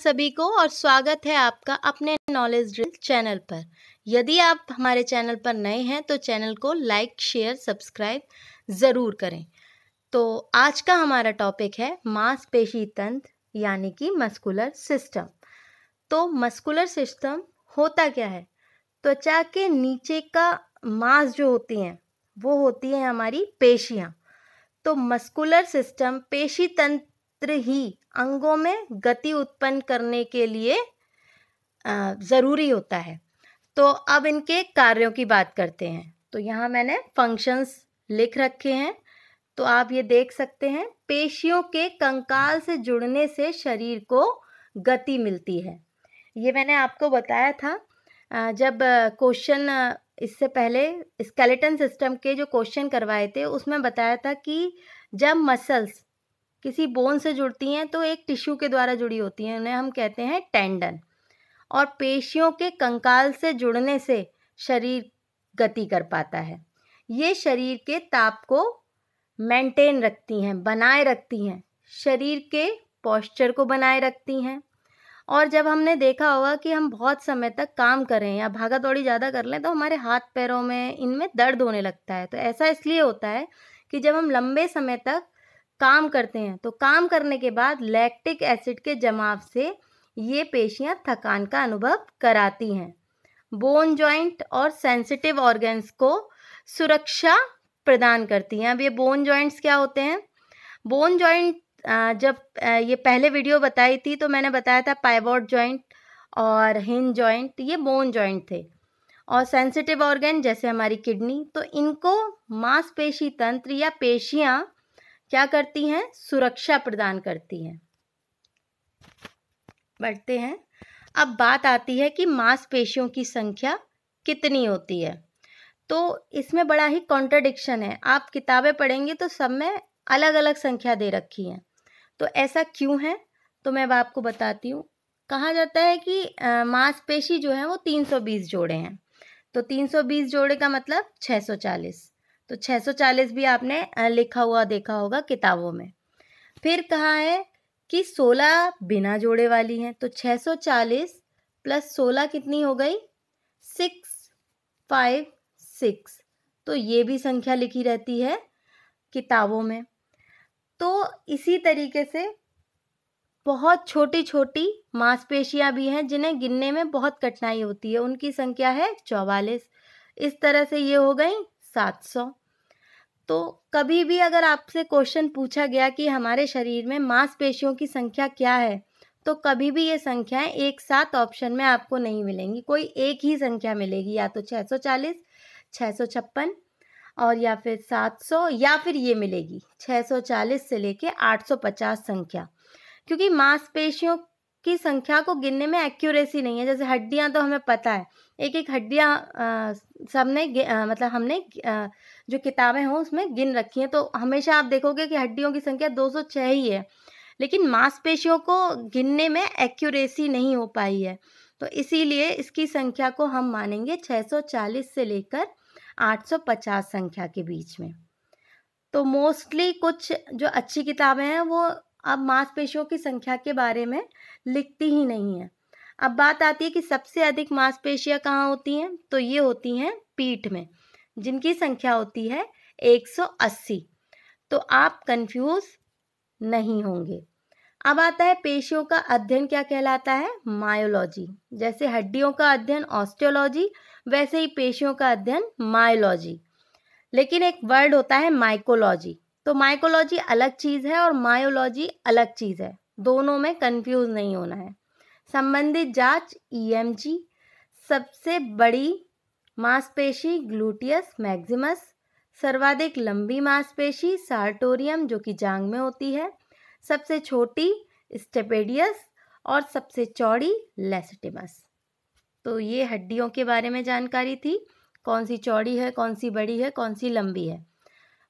सभी को और स्वागत है आपका अपने नॉलेज ड्रिल चैनल पर। यदि आप हमारे चैनल पर नए हैं तो चैनल को लाइक, शेयर, सब्सक्राइब ज़रूर करें। तो आज का हमारा टॉपिक है मांसपेशी तंत्र यानी कि मस्कुलर सिस्टम। तो मस्कुलर सिस्टम होता क्या है? त्वचा के नीचे का मांस जो होती हैं वो होती है हमारी पेशियाँ। तो मस्कुलर सिस्टम पेशी तंत्र ही अंगों में गति उत्पन्न करने के लिए ज़रूरी होता है। तो अब इनके कार्यों की बात करते हैं। तो यहाँ मैंने फंक्शंस लिख रखे हैं, तो आप ये देख सकते हैं। पेशियों के कंकाल से जुड़ने से शरीर को गति मिलती है। ये मैंने आपको बताया था जब क्वेश्चन इससे पहले स्केलेटन सिस्टम के जो क्वेश्चन करवाए थे उसमें बताया था कि जब मसल्स किसी बोन से जुड़ती हैं तो एक टिश्यू के द्वारा जुड़ी होती हैं, उन्हें हम कहते हैं टेंडन। और पेशियों के कंकाल से जुड़ने से शरीर गति कर पाता है। ये शरीर के ताप को मेंटेन रखती हैं, बनाए रखती हैं, शरीर के पोस्चर को बनाए रखती हैं। और जब हमने देखा होगा कि हम बहुत समय तक काम करें या भागा दौड़ी ज़्यादा कर लें तो हमारे हाथ पैरों में इनमें दर्द होने लगता है। तो ऐसा इसलिए होता है कि जब हम लंबे समय तक काम करते हैं तो काम करने के बाद लैक्टिक एसिड के जमाव से ये पेशियां थकान का अनुभव कराती हैं। बोन जॉइंट और सेंसिटिव ऑर्गन्स को सुरक्षा प्रदान करती हैं। अब ये बोन जॉइंट्स क्या होते हैं? बोन जॉइंट जब ये पहले वीडियो बताई थी तो मैंने बताया था पाइवोट जॉइंट और हिंज जॉइंट, ये बोन जॉइंट थे। और सेंसिटिव ऑर्गन जैसे हमारी किडनी, तो इनको मांसपेशी तंत्र या पेशियां क्या करती हैं? सुरक्षा प्रदान करती हैं। बढ़ते हैं। अब बात आती है कि मांसपेशियों की संख्या कितनी होती है। तो इसमें बड़ा ही कॉन्ट्रडिक्शन है। आप किताबें पढ़ेंगे तो सब में अलग अलग संख्या दे रखी है। तो ऐसा क्यों है? तो मैं अब आपको बताती हूँ। कहा जाता है कि मांसपेशी जो है वो 320 जोड़े हैं। तो 320 जोड़े का मतलब 640। तो 640 भी आपने लिखा हुआ देखा होगा किताबों में। फिर कहा है कि 16 बिना जोड़े वाली हैं। तो 640 प्लस 16 कितनी हो गई? 656। तो ये भी संख्या लिखी रहती है किताबों में। तो इसी तरीके से बहुत छोटी छोटी मांसपेशियां भी हैं जिन्हें गिनने में बहुत कठिनाई होती है, उनकी संख्या है 44। इस तरह से ये हो गई 700। तो कभी भी अगर आपसे क्वेश्चन पूछा गया कि हमारे शरीर में मांसपेशियों की संख्या क्या है, तो कभी भी ये संख्याएं एक साथ ऑप्शन में आपको नहीं मिलेंगी। कोई एक ही संख्या मिलेगी, या तो 640, 656 और या फिर 700, या फिर ये मिलेगी 640 से लेके 850 संख्या। क्योंकि मांसपेशियों की संख्या को गिनने में एक्यूरेसी नहीं है। जैसे हड्डियां तो हमें पता है, एक एक हड्डियां सबने मतलब हमने जो किताबें हों उसमें गिन रखी हैं। तो हमेशा आप देखोगे कि हड्डियों की संख्या 206 ही है, लेकिन मांसपेशियों को गिनने में एक्यूरेसी नहीं हो पाई है। तो इसीलिए इसकी संख्या को हम मानेंगे 640 से लेकर 850 संख्या के बीच में। तो मोस्टली कुछ जो अच्छी किताबें हैं वो अब मांसपेशियों की संख्या के बारे में लिखती ही नहीं है। अब बात आती है कि सबसे अधिक मांसपेशियां कहाँ होती हैं? तो ये होती हैं पीठ में, जिनकी संख्या होती है 180। तो आप कंफ्यूज नहीं होंगे। अब आता है पेशियों का अध्ययन क्या कहलाता है? मायोलॉजी। जैसे हड्डियों का अध्ययन ऑस्टियोलॉजी, वैसे ही पेशियों का अध्ययन मायोलॉजी। लेकिन एक वर्ड होता है माइकोलॉजी। तो माइकोलॉजी अलग चीज़ है और मायोलॉजी अलग चीज़ है, दोनों में कंफ्यूज नहीं होना है। संबंधित जांच ईएमजी। सबसे बड़ी मांसपेशी ग्लूटियस मैक्सिमस। सर्वाधिक लंबी मांसपेशी सार्टोरियम जो कि जांघ में होती है। सबसे छोटी स्टेपेडियस और सबसे चौड़ी लेसिटिमस। तो ये हड्डियों के बारे में जानकारी थी, कौन सी चौड़ी है, कौन सी बड़ी है, कौन सी लंबी है।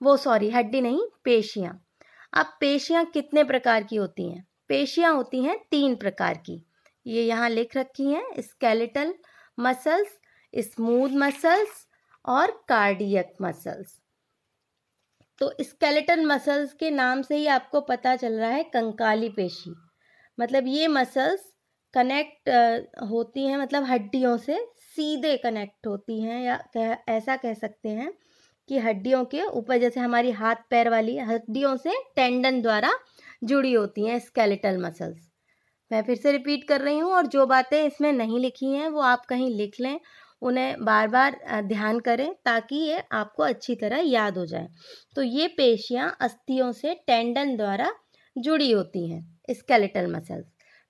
वो सॉरी, हड्डी नहीं, पेशियां। अब पेशियां कितने प्रकार की होती हैं? पेशियां होती हैं 3 प्रकार की। ये यहाँ लिख रखी हैं, स्केलेटल मसल्स, स्मूथ मसल्स और कार्डियक मसल्स। तो स्केलेटल मसल्स के नाम से ही आपको पता चल रहा है कंकाली पेशी, मतलब ये मसल्स कनेक्ट होती हैं, मतलब हड्डियों से सीधे कनेक्ट होती हैं, या ऐसा कह सकते हैं कि हड्डियों के ऊपर, जैसे हमारी हाथ पैर वाली हड्डियों से टेंडन द्वारा जुड़ी होती हैं स्केलेटल मसल्स। मैं फिर से रिपीट कर रही हूँ, और जो बातें इसमें नहीं लिखी हैं वो आप कहीं लिख लें, उन्हें बार बार ध्यान करें ताकि ये आपको अच्छी तरह याद हो जाए। तो ये पेशियाँ अस्थियों से टेंडन द्वारा जुड़ी होती हैं, स्केलेटल मसल्स।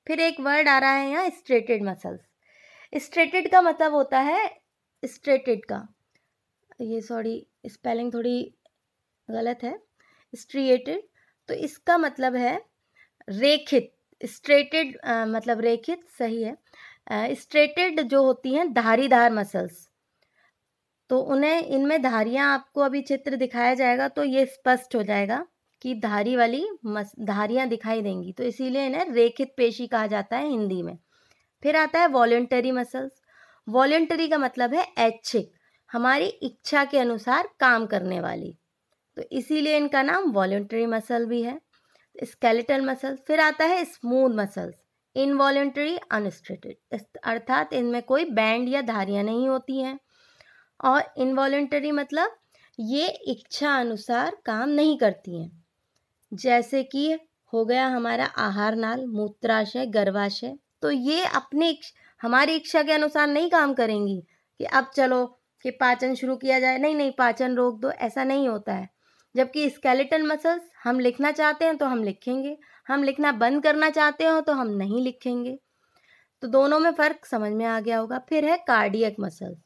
फिर एक वर्ड आ रहा है यहाँ, स्ट्रेटेड मसल्स। स्ट्रेटेड का मतलब होता है, स्ट्रेटेड का, ये सॉरी स्पेलिंग थोड़ी गलत है, स्ट्रिएटेड, तो इसका मतलब है रेखित। स्ट्रेटेड मतलब रेखित सही है। स्ट्रेटेड जो होती हैं धारीदार मसल्स, तो उन्हें, इनमें धारियां, आपको अभी चित्र दिखाया जाएगा तो ये स्पष्ट हो जाएगा कि धारी वाली धारियां दिखाई देंगी, तो इसीलिए इन्हें रेखित पेशी कहा जाता है हिंदी में। फिर आता है वॉलंटरी मसल्स। वॉलंटरी का मतलब है ऐच्छिक, हमारी इच्छा के अनुसार काम करने वाली, तो इसीलिए इनका नाम वॉलंटरी मसल भी है, स्केलेटल मसल। फिर आता है स्मूथ मसल्स, इनवॉलंटरी अनस्ट्रेटेड, अर्थात इनमें कोई बैंड या धारियां नहीं होती हैं। और इनवॉलंटरी मतलब ये इच्छा अनुसार काम नहीं करती हैं, जैसे कि हो गया हमारा आहार नाल, मूत्राशय, गर्भाशय, तो ये अपनी हमारी इच्छा के अनुसार नहीं काम करेंगी कि अब चलो कि पाचन शुरू किया जाए, नहीं नहीं पाचन रोक दो, ऐसा नहीं होता है। जबकि स्केलेटल मसल्स, हम लिखना चाहते हैं तो हम लिखेंगे, हम लिखना बंद करना चाहते हो तो हम नहीं लिखेंगे। तो दोनों में फ़र्क समझ में आ गया होगा। फिर है कार्डियक मसल्स।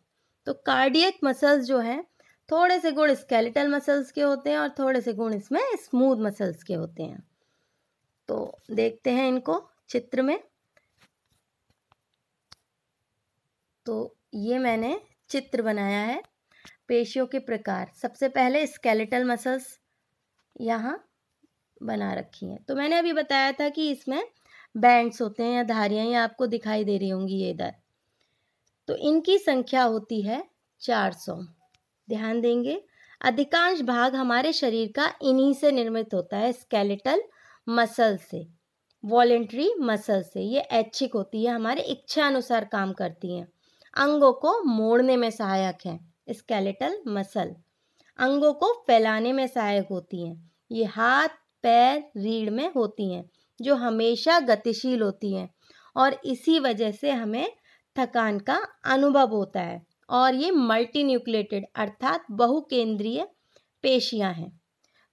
तो कार्डियक मसल्स जो हैं, थोड़े से गुण स्केलेटल मसल्स के होते हैं और थोड़े से गुण इसमें स्मूथ मसल्स के होते हैं। तो देखते हैं इनको चित्र में। तो ये मैंने चित्र बनाया है पेशियों के प्रकार। सबसे पहले स्केलेटल मसल्स यहाँ बना रखी हैं। तो मैंने अभी बताया था कि इसमें बैंड्स होते हैं या धारियाँ, ये आपको दिखाई दे रही होंगी ये इधर। तो इनकी संख्या होती है 400। ध्यान देंगे, अधिकांश भाग हमारे शरीर का इन्हीं से निर्मित होता है, स्केलेटल मसल से, वॉलेंट्री मसल से। ये ऐच्छिक होती है, हमारे इच्छा अनुसार काम करती हैं। अंगों को मोड़ने में सहायक है स्केलेटल मसल, अंगों को फैलाने में सहायक होती हैं। ये हाथ, पैर, रीढ़ में होती हैं, जो हमेशा गतिशील होती हैं, और इसी वजह से हमें थकान का अनुभव होता है। और ये मल्टीन्यूक्लिएटेड अर्थात बहुकेंद्रीय पेशियां हैं।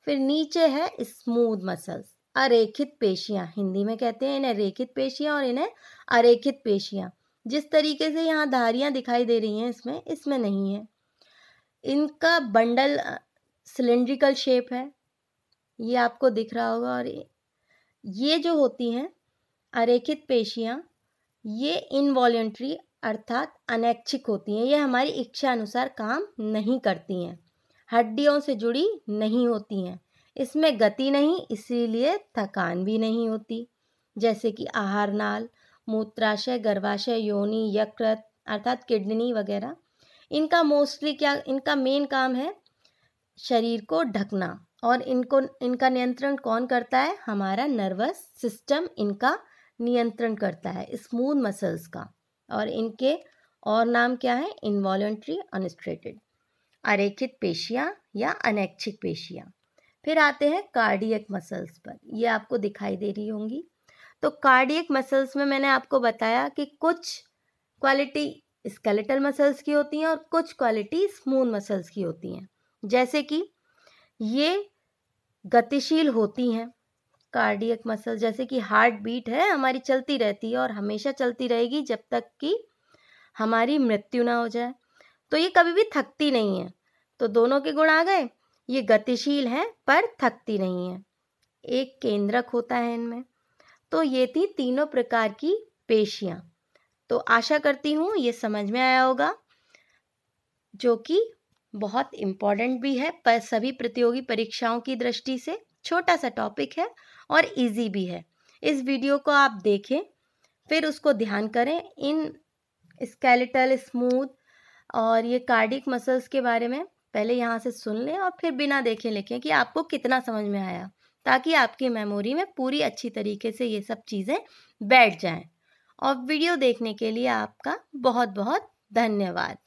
फिर नीचे है स्मूथ मसल्स, अरेखित पेशियां, हिंदी में कहते हैं इन्हें रेखित पेशियां और इन्हें अरेखित पेशियां। जिस तरीके से यहाँ धारियां दिखाई दे रही हैं इसमें नहीं है। इनका बंडल सिलेंड्रिकल शेप है, ये आपको दिख रहा होगा। और ये जो होती हैं अरेखित पेशियां, ये इनवॉलेंट्री अर्थात अनैच्छिक होती हैं, ये हमारी इच्छा अनुसार काम नहीं करती हैं, हड्डियों से जुड़ी नहीं होती हैं, इसमें गति नहीं, इसीलिए थकान भी नहीं होती। जैसे कि आहार नाल, मूत्राशय, गर्भाशय, योनि, यकृत अर्थात किडनी वगैरह। इनका मोस्टली क्या, इनका मेन काम है शरीर को ढकना, और इनका नियंत्रण कौन करता है? हमारा नर्वस सिस्टम इनका नियंत्रण करता है, स्मूथ मसल्स का। और इनके और नाम क्या है? इनवॉलेंट्री अनस्ट्रेटेड, अरेखित पेशियां या अनैच्छिक पेशियां। फिर आते हैं कार्डियक मसल्स पर, ये आपको दिखाई दे रही होंगी। तो कार्डियक मसल्स में मैंने आपको बताया कि कुछ क्वालिटी स्केलेटल मसल्स की होती हैं और कुछ क्वालिटी स्मूथ मसल्स की होती हैं। जैसे कि ये गतिशील होती हैं कार्डियक मसल, जैसे कि हार्ट बीट है हमारी चलती रहती है और हमेशा चलती रहेगी जब तक कि हमारी मृत्यु ना हो जाए। तो ये कभी भी थकती नहीं है। तो दोनों के गुण आ गए, ये गतिशील हैं पर थकती नहीं है, एक केंद्रक होता है इनमें। तो ये थी तीनों प्रकार की पेशियां। तो आशा करती हूँ ये समझ में आया होगा, जो कि बहुत इम्पॉर्टेंट भी है पर सभी प्रतियोगी परीक्षाओं की दृष्टि से। छोटा सा टॉपिक है और इजी भी है। इस वीडियो को आप देखें, फिर उसको ध्यान करें, इन स्केलेटल, स्मूथ और ये कार्डियक मसल्स के बारे में पहले यहाँ से सुन लें और फिर बिना देखे लिखें कि आपको कितना समझ में आया, ताकि आपकी मेमोरी में पूरी अच्छी तरीके से ये सब चीज़ें बैठ जाएं। और वीडियो देखने के लिए आपका बहुत बहुत धन्यवाद।